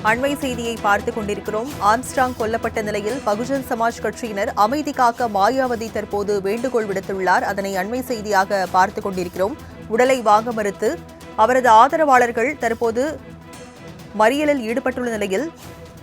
அண்மை செய்தியை பார்த்துக் கொண்டிருக்கிறோம். ஆம்ஸ்ட்ராங் கொல்லப்பட்ட நிலையில் பகுஜன் சமாஜ் கட்சியினர் அமைதி காக்க மாயாவதி தற்போது வேண்டுகோள் விடுத்துள்ளார். அதனை அண்மை செய்தியாக பார்த்துக் கொண்டிருக்கிறோம். உடலை வாங்க மறுத்து அவரது ஆதரவாளர்கள் தற்போது மறியலில் ஈடுபட்டுள்ள நிலையில்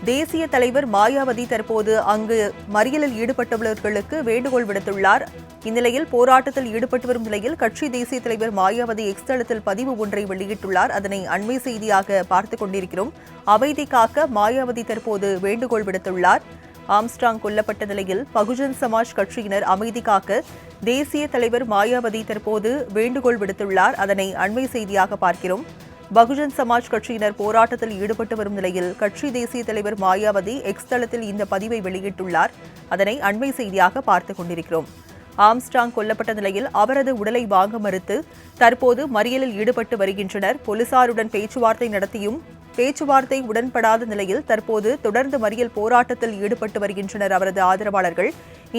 தேசிய தலைவர் மாயாவதி தற்போது அங்கு மறியலில் ஈடுபட்டுள்ளவர்களுக்கு வேண்டுகோள் விடுத்துள்ளார். இந்நிலையில் போராட்டத்தில் ஈடுபட்டு வரும் நிலையில் கட்சி தேசிய தலைவர் மாயாவதி எக்ஸ் தளத்தில் பதிவு ஒன்றை வெளியிட்டுள்ளார். அதனை அண்மை செய்தியாக பார்த்துக் கொண்டிருக்கிறோம். அமைதி காக்க மாயாவதி தற்போது வேண்டுகோள் விடுத்துள்ளார். ஆம்ஸ்ட்ராங் கொல்லப்பட்ட நிலையில் பகுஜன் சமாஜ் கட்சியினர் அமைதி காக்க தேசிய தலைவர் மாயாவதி தற்போது வேண்டுகோள் விடுத்துள்ளார். அதனை அண்மை செய்தியாக பார்க்கிறோம். பகுஜன் சமாஜ் கட்சியினர் போராட்டத்தில் ஈடுபட்டு வரும் நிலையில் கட்சி தேசிய தலைவர் மாயாவதி எக்ஸ் தளத்தில் இந்த பதிவை வெளியிட்டுள்ளார். அதனை அண்மை செய்தியாக பார்த்துக் கொண்டிருக்கிறோம். ஆம்ஸ்ட்ராங் கொல்லப்பட்ட நிலையில் அவரது உடலை வாங்க மறுத்து தற்போது மறியலில் ஈடுபட்டு வருகின்றனர். போலீசாருடன் பேச்சுவார்த்தை நடத்தியும் பேச்சுவார்த்தை உடன்படாத நிலையில் தற்போது தொடர்ந்து மறியல் போராட்டத்தில் ஈடுபட்டு வருகின்றனர் அவரது ஆதரவாளர்கள்.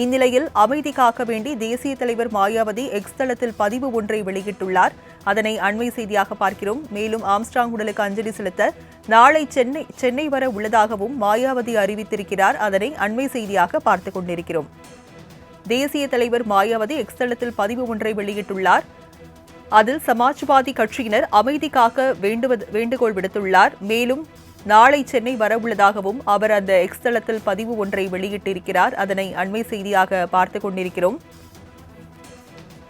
இந்நிலையில் அமைதி காக்க வேண்டி தேசிய தலைவர் மாயாவதி எக்ஸ் தளத்தில் பதிவு ஒன்றை வெளியிட்டுள்ளார். அதனை அண்மை செய்தியாக பார்க்கிறோம். மேலும் ஆம்ஸ்ட்ராங் உடலுக்கு அஞ்சலி செலுத்த நாளை சென்னை வர உள்ளதாகவும் மாயாவதி அறிவித்திருக்கிறார். அதனை அண்மை செய்தியாக பார்த்துக் கொண்டிருக்கிறோம். தேசிய தலைவர் மாயாவதி எக்ஸ் தளத்தில் பதிவு ஒன்றை வெளியிட்டுள்ளார். அதில் சமாஜ்வாதி கட்சியினர் அமைதி காக்க வேண்டுகோள் விடுத்துள்ளார். மேலும் நாளை சென்னை வரவுள்ளதாகவும் அவர் அந்த எக்ஸ் தளத்தில் பதிவு ஒன்றை வெளியிட்டிருக்கிறார். அதனை அண்மை செய்தியாக பார்த்துக் கொண்டிருக்கிறோம்.